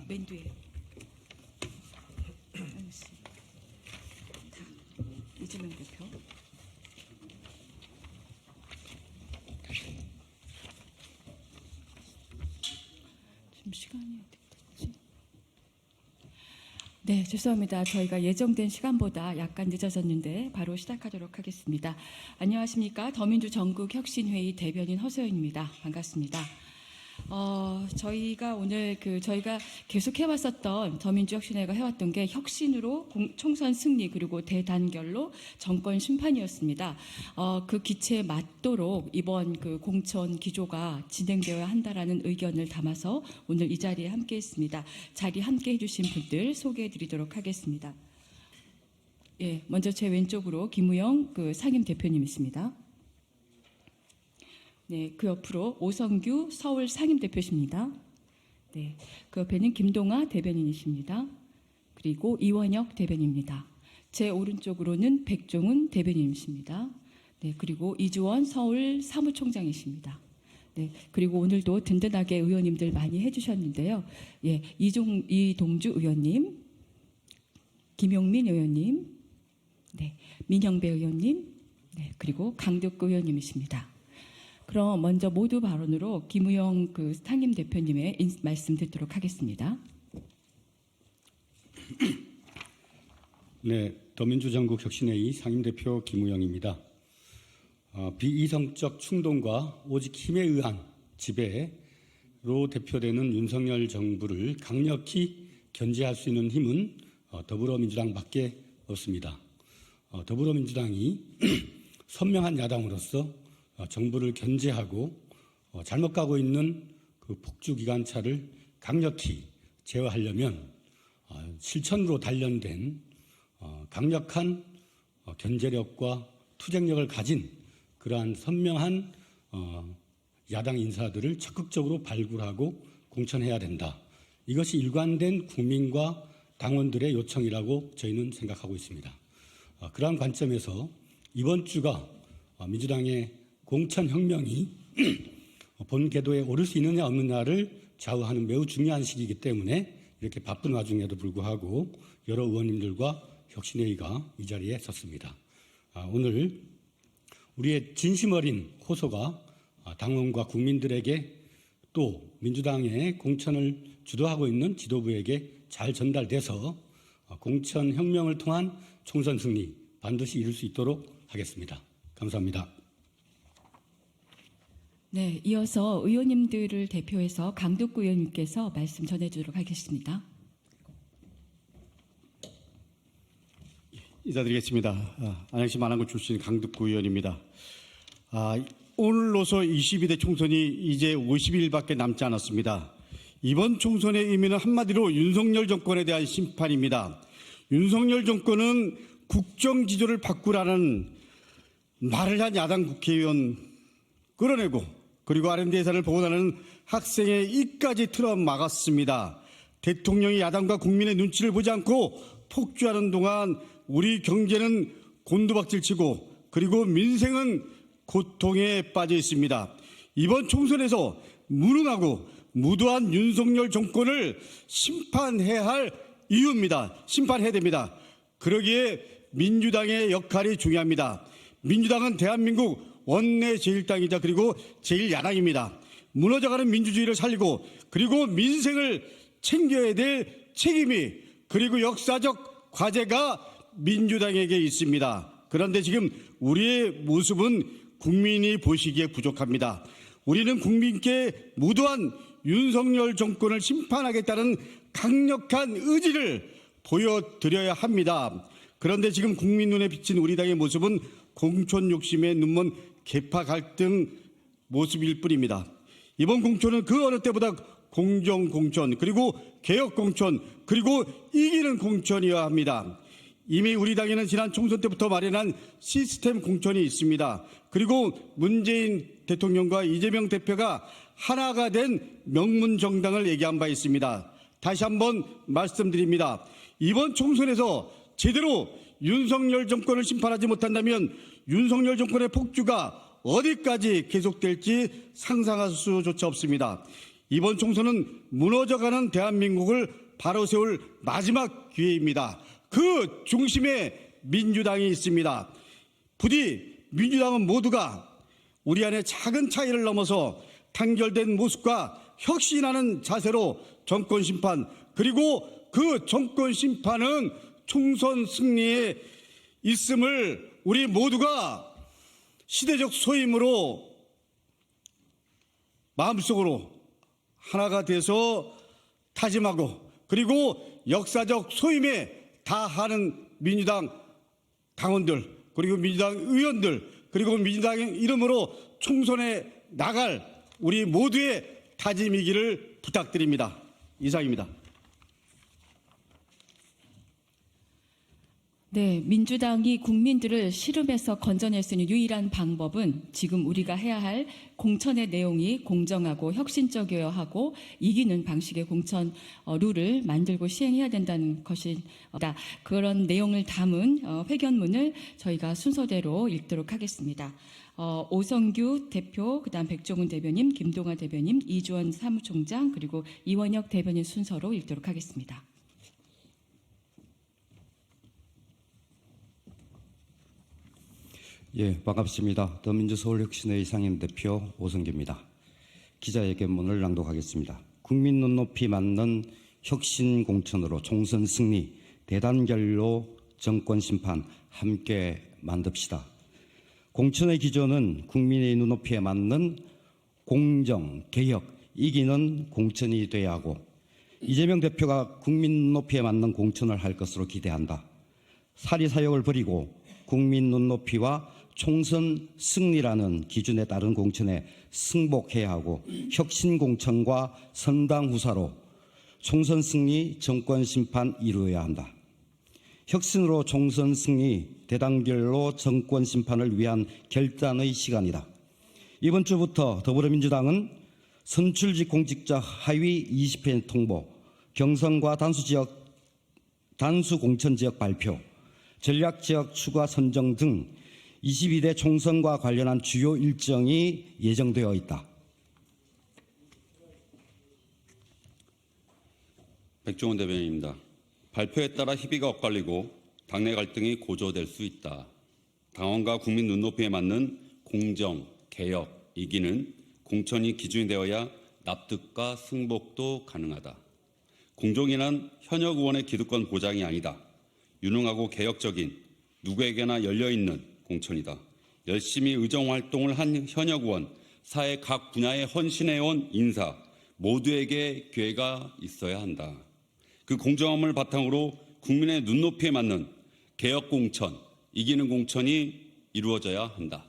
맨 뒤에. 이재명 대표. 지금 시간이 어떻게 됐지? 네, 죄송합니다. 저희가 예정된 시간보다 약간 늦어졌는데 바로 시작하도록 하겠습니다. 안녕하십니까? 더민주 전국혁신회의 대변인 허소연입니다. 반갑습니다. 저희가 오늘 저희가 계속 해왔었던 더민주혁신회가 해왔던 게 혁신으로 총선 승리 그리고 대단결로 정권 심판이었습니다. 그 기체에 맞도록 이번 공천 기조가 진행되어야 한다라는 의견을 담아서 오늘 이 자리에 함께했습니다. 자리 함께해 주신 분들 소개해드리도록 하겠습니다. 예, 먼저 제 왼쪽으로 김우영 상임 대표님 있습니다. 네, 그 옆으로 오성규 서울 상임대표십니다. 네, 그 옆에는 김동아 대변인이십니다. 그리고 이원혁 대변인입니다. 제 오른쪽으로는 백종훈 대변인이십니다. 네, 그리고 이주원 서울 사무총장이십니다. 네, 그리고 오늘도 든든하게 의원님들 많이 해주셨는데요. 예, 이동주 의원님, 김용민 의원님, 네, 민형배 의원님, 네, 그리고 강덕구 의원님이십니다. 그럼 먼저 모두 발언으로 김우영 상임 대표님의 말씀 듣도록 하겠습니다. 네, 더민주 전국혁신회의 상임대표 김우영입니다. 비이성적 충동과 오직 힘에 의한 지배로 대표되는 윤석열 정부를 강력히 견제할 수 있는 힘은 더불어민주당밖에 없습니다. 더불어민주당이 선명한 야당으로서 정부를 견제하고 잘못 가고 있는 폭주기관차를 강력히 제어하려면 실천으로 단련된 강력한 견제력과 투쟁력을 가진 그러한 선명한 야당 인사들을 적극적으로 발굴하고 공천해야 된다. 이것이 일관된 국민과 당원들의 요청이라고 저희는 생각하고 있습니다. 그러한 관점에서 이번 주가 민주당의 공천혁명이 본 궤도에 오를 수 있느냐 없느냐를 좌우하는 매우 중요한 시기이기 때문에 이렇게 바쁜 와중에도 불구하고 여러 의원님들과 혁신회의가 이 자리에 섰습니다. 오늘 우리의 진심 어린 호소가 당원과 국민들에게 또 민주당의 공천을 주도하고 있는 지도부에게 잘 전달돼서 공천혁명을 통한 총선 승리 반드시 이룰 수 있도록 하겠습니다. 감사합니다. 네, 이어서 의원님들을 대표해서 강덕구 의원님께서 말씀 전해주도록 하겠습니다. 인사드리겠습니다. 안양시 만안구 출신 강덕구 의원입니다. 오늘로서 22대 총선이 이제 50일밖에 남지 않았습니다. 이번 총선의 의미는 한마디로 윤석열 정권에 대한 심판입니다. 윤석열 정권은 국정기조를 바꾸라는 말을 한 야당 국회의원 끌어내고 그리고 R&D 예산을 보관하는 학생의 입까지 틀어 막았습니다. 대통령이 야당과 국민의 눈치를 보지 않고 폭주하는 동안 우리 경제는 곤두박질치고 그리고 민생은 고통에 빠져 있습니다. 이번 총선에서 무능하고 무도한 윤석열 정권을 심판해야 할 이유입니다. 심판해야 됩니다. 그러기에 민주당의 역할이 중요합니다. 민주당은 대한민국 원내 제1당이자 그리고 제1야당입니다. 무너져가는 민주주의를 살리고 그리고 민생을 챙겨야 될 책임이 그리고 역사적 과제가 민주당에게 있습니다. 그런데 지금 우리의 모습은 국민이 보시기에 부족합니다. 우리는 국민께 무도한 윤석열 정권을 심판하겠다는 강력한 의지를 보여드려야 합니다. 그런데 지금 국민 눈에 비친 우리 당의 모습은 공천 욕심에 눈먼 계파 갈등 모습일 뿐입니다. 이번 공천은 그 어느 때보다 공정 공천 그리고 개혁 공천 그리고 이기는 공천이어야 합니다. 이미 우리 당에는 지난 총선 때부터 마련한 시스템 공천이 있습니다. 그리고 문재인 대통령과 이재명 대표가 하나가 된 명문 정당을 얘기한 바 있습니다. 다시 한번 말씀드립니다. 이번 총선에서 제대로 윤석열 정권을 심판하지 못한다면 윤석열 정권의 폭주가 어디까지 계속될지 상상할 수조차 없습니다. 이번 총선은 무너져가는 대한민국을 바로 세울 마지막 기회입니다. 그 중심에 민주당이 있습니다. 부디 민주당은 모두가 우리 안의 작은 차이를 넘어서 단결된 모습과 혁신하는 자세로 정권 심판, 그리고 그 정권 심판은 총선 승리에 있음을 우리 모두가 시대적 소임으로 마음속으로 하나가 돼서 다짐하고, 그리고 역사적 소임에 다하는 민주당 당원들, 그리고 민주당 의원들, 그리고 민주당의 이름으로 총선에 나갈 우리 모두의 다짐이기를 부탁드립니다. 이상입니다. 네, 민주당이 국민들을 시름에서 건져낼 수 있는 유일한 방법은 지금 우리가 해야 할 공천의 내용이 공정하고 혁신적이어야 하고 이기는 방식의 공천 룰을 만들고 시행해야 된다는 것이다. 그런 내용을 담은 회견문을 저희가 순서대로 읽도록 하겠습니다. 오성규 대표, 그다음 백종훈 대변인, 김동아 대변인, 이주원 사무총장, 그리고 이원혁 대변인 순서로 읽도록 하겠습니다. 예, 반갑습니다. 더민주 서울혁신회의 상임대표 오성규입니다. 기자회견문을 낭독하겠습니다. 국민 눈높이 맞는 혁신 공천으로 총선 승리, 대단결로 정권 심판 함께 만듭시다. 공천의 기조는 국민의 눈높이에 맞는 공정, 개혁, 이기는 공천이 돼야 하고, 이재명 대표가 국민 눈높이에 맞는 공천을 할 것으로 기대한다. 사리사욕을 버리고 국민 눈높이와 총선 승리라는 기준에 따른 공천에 승복해야 하고, 혁신 공천과 선당 후사로 총선 승리, 정권 심판 이루어야 한다. 혁신으로 총선 승리, 대단결로 정권 심판을 위한 결단의 시간이다. 이번 주부터 더불어민주당은 선출직 공직자 하위 20회 통보, 경선과 단수 공천 지역 발표, 전략 지역 추가 선정 등 22대 총선과 관련한 주요 일정이 예정되어 있다. 백종원 대변인입니다. 발표에 따라 희비가 엇갈리고 당내 갈등이 고조될 수 있다. 당원과 국민 눈높이에 맞는 공정, 개혁, 이기는 공천이 기준이 되어야 납득과 승복도 가능하다. 공정이란 현역 의원의 기득권 보장이 아니다. 유능하고 개혁적인 누구에게나 열려있는 공천이다. 열심히 의정활동을 한 현역 의원, 사회 각 분야에 헌신해온 인사 모두에게 기회가 있어야 한다. 그 공정함을 바탕으로 국민의 눈높이에 맞는 개혁 공천, 이기는 공천이 이루어져야 한다.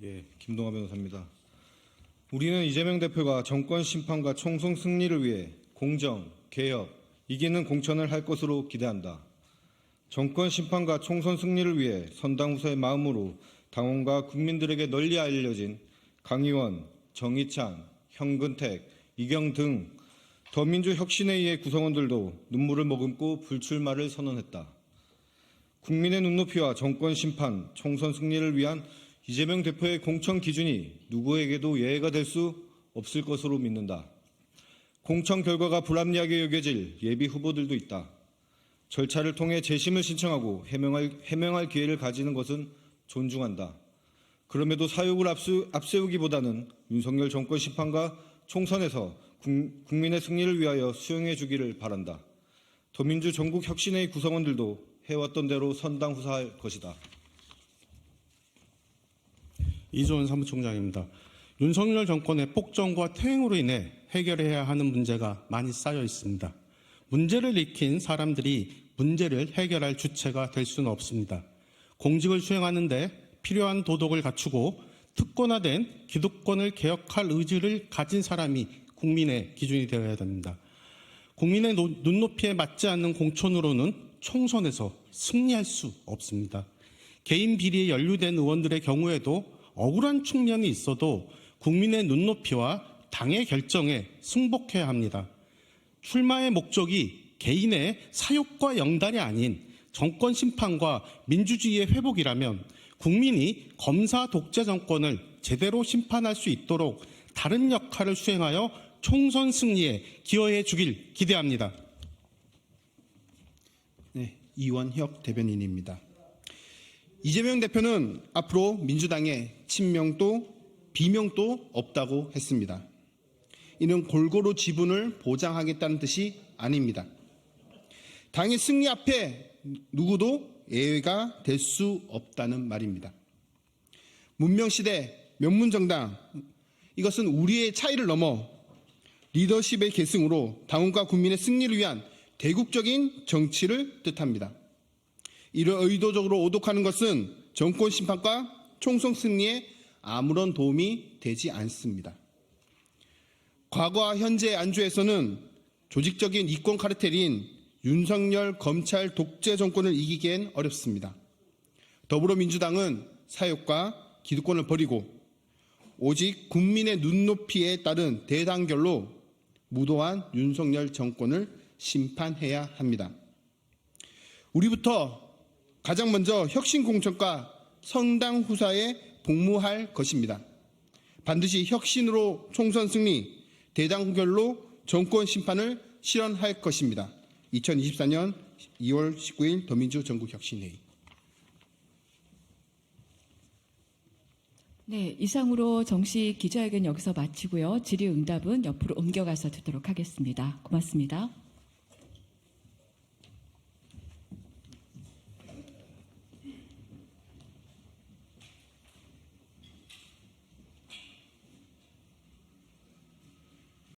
예, 김동아 변호사입니다. 우리는 이재명 대표가 정권 심판과 총선 승리를 위해 공정, 개혁, 이기는 공천을 할 것으로 기대한다. 정권 심판과 총선 승리를 위해 선당후사의 마음으로 당원과 국민들에게 널리 알려진 강의원, 정희찬, 현근택, 이경 등 더민주 혁신회의의 구성원들도 눈물을 머금고 불출마를 선언했다. 국민의 눈높이와 정권 심판, 총선 승리를 위한 이재명 대표의 공천 기준이 누구에게도 예외가 될 수 없을 것으로 믿는다. 공천 결과가 불합리하게 여겨질 예비 후보들도 있다. 절차를 통해 재심을 신청하고 해명할 기회를 가지는 것은 존중한다. 그럼에도 사욕을 앞세우기보다는 윤석열 정권 심판과 총선에서 국민의 승리를 위하여 수용해 주기를 바란다. 더민주 전국 혁신회의 구성원들도 해왔던 대로 선당후사할 것이다. 이주원 사무총장입니다. 윤석열 정권의 폭정과 퇴행으로 인해 해결해야 하는 문제가 많이 쌓여 있습니다. 문제를 익힌 사람들이 문제를 해결할 주체가 될 수는 없습니다. 공직을 수행하는데 필요한 도덕을 갖추고 특권화된 기득권을 개혁할 의지를 가진 사람이 국민의 기준이 되어야 됩니다. 국민의 눈높이에 맞지 않는 공천으로는 총선에서 승리할 수 없습니다. 개인 비리에 연루된 의원들의 경우에도 억울한 측면이 있어도 국민의 눈높이와 당의 결정에 승복해야 합니다. 출마의 목적이 개인의 사욕과 영달이 아닌 정권 심판과 민주주의의 회복이라면 국민이 검사 독재 정권을 제대로 심판할 수 있도록 다른 역할을 수행하여 총선 승리에 기여해 주길 기대합니다. 네, 이원혁 대변인입니다. 이재명 대표는 앞으로 민주당에 친명도 비명도 없다고 했습니다. 이는 골고루 지분을 보장하겠다는 뜻이 아닙니다. 당의 승리 앞에 누구도 예외가 될 수 없다는 말입니다. 문명시대 명문정당, 이것은 우리의 차이를 넘어 리더십의 계승으로 당원과 국민의 승리를 위한 대국적인 정치를 뜻합니다. 이를 의도적으로 오독하는 것은 정권 심판과 총선 승리에 아무런 도움이 되지 않습니다. 과거와 현재의 안주에서는 조직적인 이권 카르텔인 윤석열 검찰 독재 정권을 이기기엔 어렵습니다. 더불어민주당은 사욕과 기득권을 버리고 오직 국민의 눈높이에 따른 대단결로 무도한 윤석열 정권을 심판해야 합니다. 우리부터 가장 먼저 혁신공천과 성당 후사에 복무할 것입니다. 반드시 혁신으로 총선 승리, 대단결로 정권 심판을 실현할 것입니다. 2024년 2월 19일 더민주 전국혁신회의. 네, 이상으로 정식 기자회견 여기서 마치고요. 질의응답은 옆으로 옮겨가서 듣도록 하겠습니다. 고맙습니다.